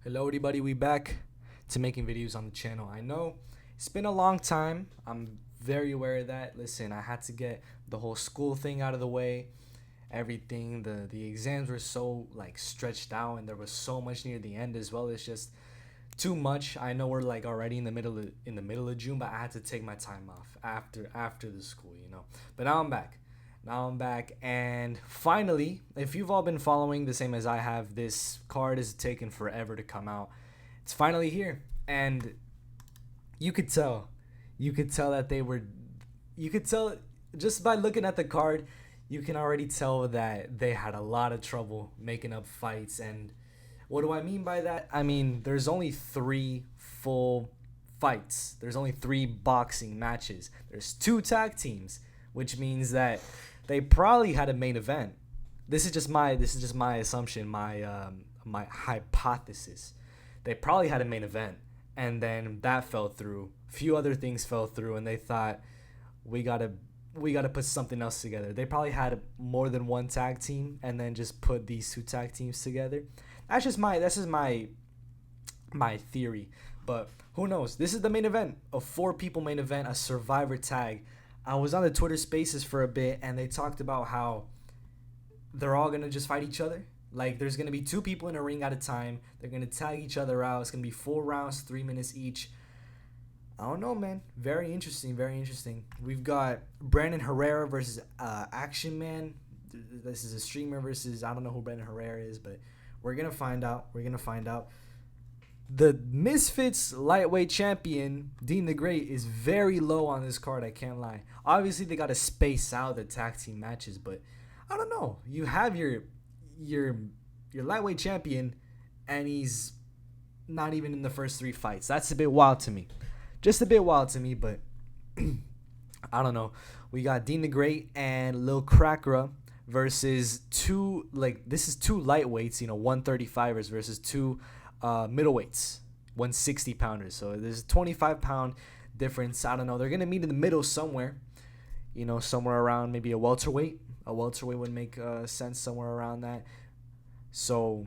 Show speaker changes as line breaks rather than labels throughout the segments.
Hello everybody, we back to making videos on the channel. I know it's been a long time. I'm very aware of that. Listen, I had to get the whole school thing out of the way. Everything, the exams were so like stretched out and there was so much near the end as well. It's just too much. I know we're like already in the middle of June, but I had to take my time off after the school. But now I'm back. Now I'm back, and finally, if you've all been following the same as I have, this card is taken forever to come out. It's finally here, and you could tell, you could tell that they were, you could tell just by looking at the card, you can already tell that they had a lot of trouble making up fights. And what do I mean by that? I mean, there's only three full fights. There's only three boxing matches. There's two tag teams, which means that they probably had a main event. This is just my assumption, my hypothesis. They probably had a main event, and then that fell through. Few other things fell through, and they thought we gotta we gotta put something else together. They probably had more than one tag team, and then just put these two tag teams together. That's just my theory, but who knows? This is the main event, a four people main event, a Survivor tag. I was on the Twitter Spaces for a bit, and they talked about how they're all gonna just fight each other. Like there's gonna be two people in a ring at a time. They're gonna tag each other out. It's gonna be 4 rounds, 3 minutes each. I don't know, man. Very interesting. Very interesting. We've got Brandon Herrera versus Action Man. This is a streamer versus I don't know who Brandon Herrera is, but we're gonna find out. We're gonna find out. The Misfits lightweight champion Dean the Great is very low on this card. I can't lie. Obviously, they gotta space out the tag team matches, but I don't know. You have your your lightweight champion, and he's not even in the first three fights. That's a bit wild to me. Just a bit wild to me, but I don't know. We got Dean the Great and Lil Crackra versus two, like this is two lightweights, 135ers versus two middleweights, 160 pounders. So there's a 25-pound difference. I don't know. They're gonna meet in the middle somewhere. Somewhere around maybe a welterweight. A welterweight would make sense somewhere around that. So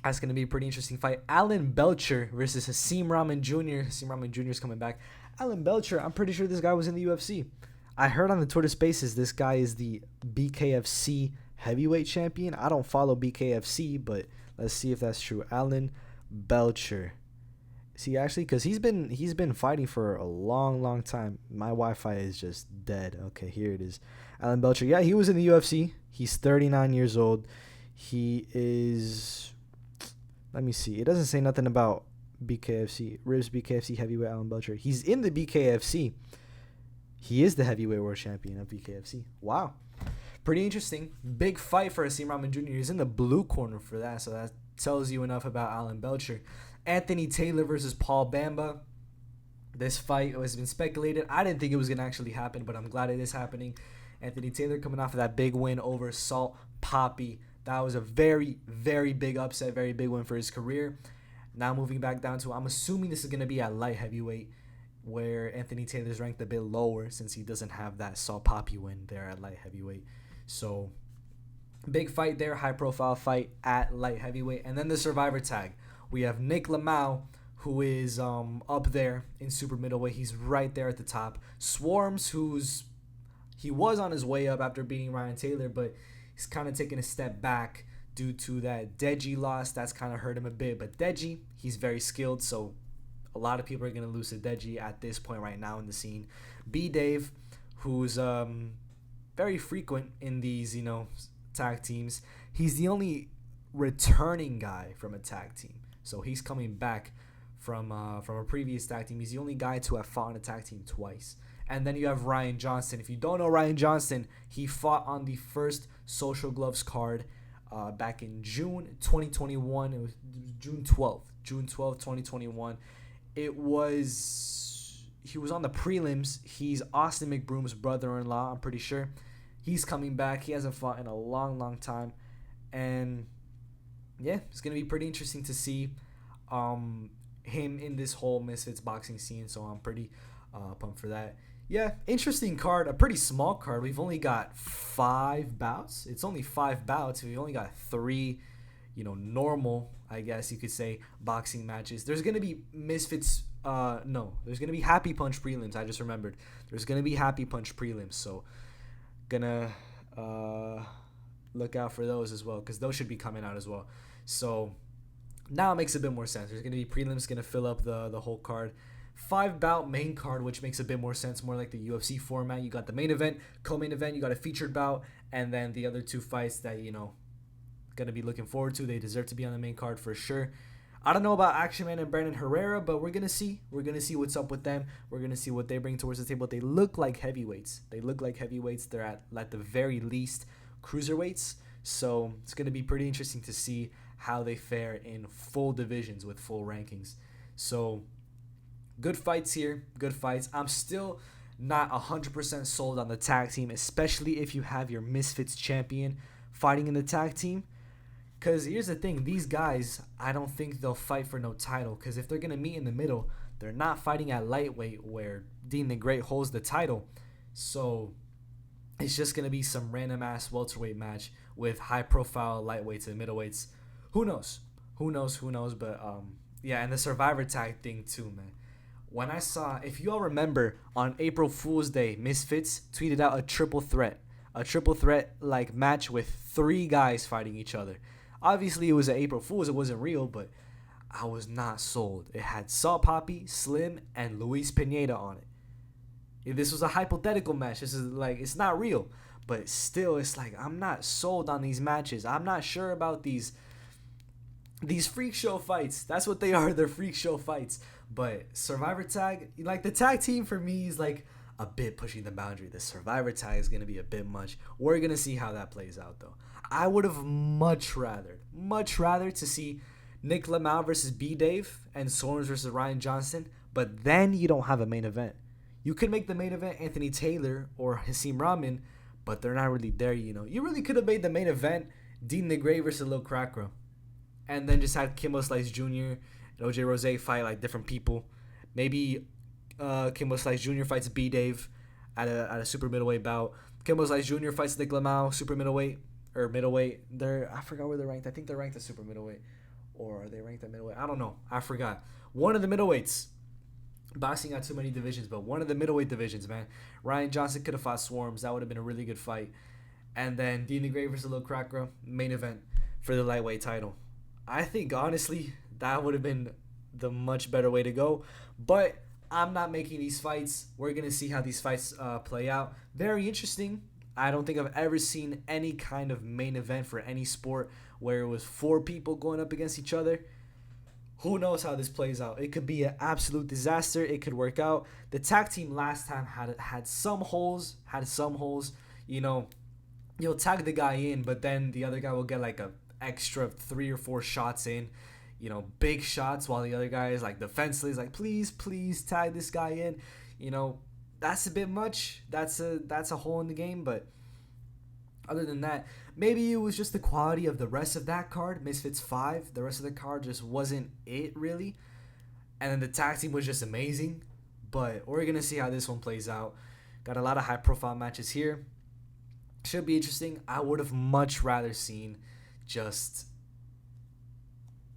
that's going to be a pretty interesting fight. Alan Belcher versus Hasim Rahman Jr. Hasim Rahman Jr. is coming back. Alan Belcher, I'm pretty sure this guy was in the UFC. I heard on the Twitter Spaces this guy is the BKFC heavyweight champion. I don't follow BKFC, but let's see if that's true. Alan Belcher. See, actually, because he's been fighting for a long, long time. My Wi-Fi is just dead. Okay, here it is. Alan Belcher. Yeah, he was in the UFC. He's 39 years old. He is. Let me see. It doesn't say nothing about BKFC. Ribs BKFC heavyweight Alan Belcher. He's in the BKFC. He is the heavyweight world champion of BKFC. Wow. Pretty interesting. Big fight for Asim Rahman Jr. He's in the blue corner for that, so that tells you enough about Alan Belcher. Anthony Taylor versus Paul Bamba. This fight has been speculated. I didn't think it was going to actually happen, but I'm glad it is happening. Anthony Taylor coming off of that big win over Salt Poppy. That was a very, very big upset, very big win for his career. Now moving back down to, I'm assuming this is going to be at light heavyweight, where Anthony Taylor's ranked a bit lower since he doesn't have that Salt Poppy win there at light heavyweight. So big fight there, high profile fight at light heavyweight. And then the Survivor tag. We have Nick Lamau, who is up there in super middleweight. He's right there at the top. Swarms, he was on his way up after beating Ryan Taylor, but he's kind of taking a step back due to that Deji loss. That's kind of hurt him a bit. But Deji, he's very skilled, so a lot of people are going to lose to Deji at this point right now in the scene. B. Dave, who's very frequent in these, tag teams. He's the only returning guy from a tag team. So he's coming back from a previous tag team. He's the only guy to have fought on a tag team twice. And then you have Ryan Johnston. If you don't know Ryan Johnston, he fought on the first Social Gloves card back in June 2021. It was June 12th. June 12th, 2021. He was on the prelims. He's Austin McBroom's brother-in-law, I'm pretty sure. He's coming back. He hasn't fought in a long, long time. And yeah, it's going to be pretty interesting to see him in this whole Misfits boxing scene. So I'm pretty pumped for that. Yeah, interesting card. A pretty small card. We've only got 5 bouts. It's only 5 bouts. We've only got 3, normal, I guess you could say, boxing matches. There's gonna be Misfits. No, there's gonna be Happy Punch prelims. I just remembered. There's gonna be Happy Punch prelims. So gonna uh look out for those as well, because those should be coming out as well. So now it makes a bit more sense. There's gonna be prelims gonna fill up the whole card. 5 bout main card, which makes a bit more sense, more like the UFC format. You got the main event, co-main event, you got a featured bout, and then the other two fights that gonna be looking forward to. They deserve to be on the main card for sure. I don't know about Action Man and Brandon Herrera, but we're gonna see. We're gonna see what's up with them. We're gonna see what they bring towards the table. They look like heavyweights. They're at the very least cruiserweights. So it's gonna be pretty interesting to see how they fare in full divisions with full rankings. So good fights here. Good fights. I'm still not 100% sold on the tag team, especially if you have your Misfits champion fighting in the tag team. Because here's the thing, these guys, I don't think they'll fight for no title. Because if they're going to meet in the middle, they're not fighting at lightweight where Dean the Great holds the title. So it's just going to be some random ass welterweight match with high profile lightweights and middleweights. Who knows? But yeah, and the Survivor tag thing too, man. When I saw, if you all remember, on April Fool's Day, Misfits tweeted out a triple threat like match with 3 guys fighting each other. Obviously, it was an April Fool's. It wasn't real, but I was not sold. It had Salt Poppy, Slim, and Luis Pineda on it. If this was a hypothetical match, this is like, it's not real. But still, it's like, I'm not sold on these matches. I'm not sure about these freak show fights. That's what they are. They're freak show fights. But Survivor Tag, like the tag team for me is like a bit pushing the boundary. The Survivor Tag is going to be a bit much. We're going to see how that plays out, though. I would have much rather to see Nick Lamau versus B-Dave and Sorens versus Ryan Johnson, but then you don't have a main event. You could make the main event Anthony Taylor or Hasim Rahman, but they're not really there, You really could have made the main event Dean the Great versus Lil Crackro, and then just had Kimbo Slice Jr. and OJ Rose fight like different people. Maybe Kimbo Slice Jr. fights B-Dave at a super middleweight bout. Kimbo Slice Jr. fights Nick Lamau, super middleweight. Or middleweight. I forgot where they're ranked. I think they're ranked at super middleweight. Or are they ranked at middleweight? I don't know. I forgot. One of the middleweights. Boxing got too many divisions, but one of the middleweight divisions, man. Ryan Johnson could have fought Swarms. That would have been a really good fight. And then Dean the Great versus Lil Crackro, main event for the lightweight title. I think, honestly, that would have been the much better way to go. But I'm not making these fights. We're going to see how these fights play out. Very interesting. I don't think I've ever seen any kind of main event for any sport where it was 4 people going up against each other. Who knows how this plays out? It could be an absolute disaster. It could work out. The tag team last time had some holes. You'll tag the guy in, but then the other guy will get like a extra 3 or 4 shots in. Big shots, while the other guy is like defenseless, like please tag this guy in. That's a bit much. That's a hole in the game, but other than that, maybe it was just the quality of the rest of that card, Misfits 5. The rest of the card just wasn't it, really. And then the tag team was just amazing. But we're going to see how this one plays out. Got a lot of high-profile matches here. Should be interesting. I would have much rather seen just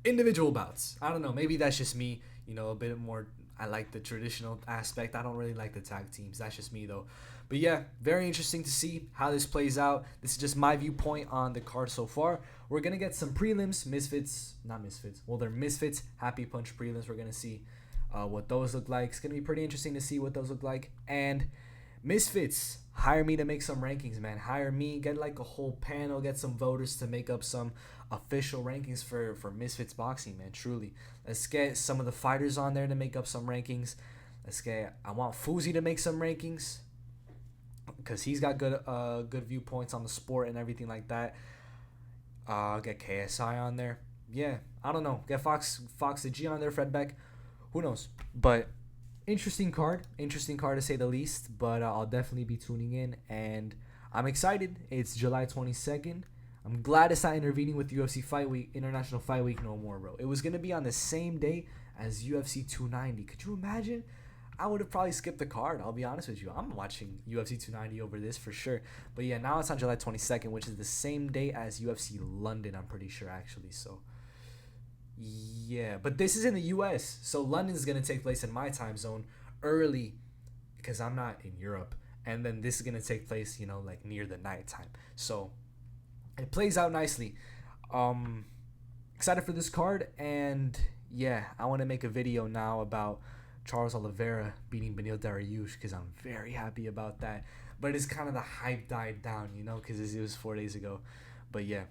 individual bouts. I don't know. Maybe that's just me, a bit more. I like the traditional aspect. I don't really like the tag teams. That's just me, though. But yeah, very interesting to see how this plays out. This is just my viewpoint on the card so far. We're going to get some prelims. They're Misfits Happy Punch prelims. We're going to see what those look like. It's going to be pretty interesting to see what those look like. And Misfits, hire me to make some rankings, man. Hire me. Get like a whole panel. Get some voters to make up some official rankings for Misfits boxing, man. Truly, let's get some of the fighters on there to make up some rankings. I want Fuzi to make some rankings because he's got good viewpoints on the sport and everything like that. Get KSI on there. Yeah, I don't know. Get Fox the G on there, Fred Beck. Who knows? But interesting card to say the least. But I'll definitely be tuning in, and I'm excited. It's July 22nd. I'm glad it's not intervening with UFC Fight Week, International Fight Week no more, bro. It was going to be on the same day as UFC 290. Could you imagine? I would have probably skipped the card. I'll be honest with you. I'm watching UFC 290 over this for sure. But yeah, now it's on July 22nd, which is the same day as UFC London, I'm pretty sure, actually. So yeah, but this is in the US. So London's going to take place in my time zone early because I'm not in Europe. And then this is going to take place, like near the nighttime. So it plays out nicely. Um, Excited for this card, and yeah, I want to make a video now about Charles Oliveira beating Benil Dariush because I'm very happy about that. But it's kind of the hype died down, because it was 4 days ago. But yeah,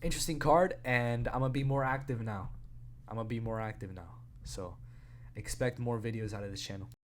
interesting card, and I'm gonna be more active now. So expect more videos out of this channel.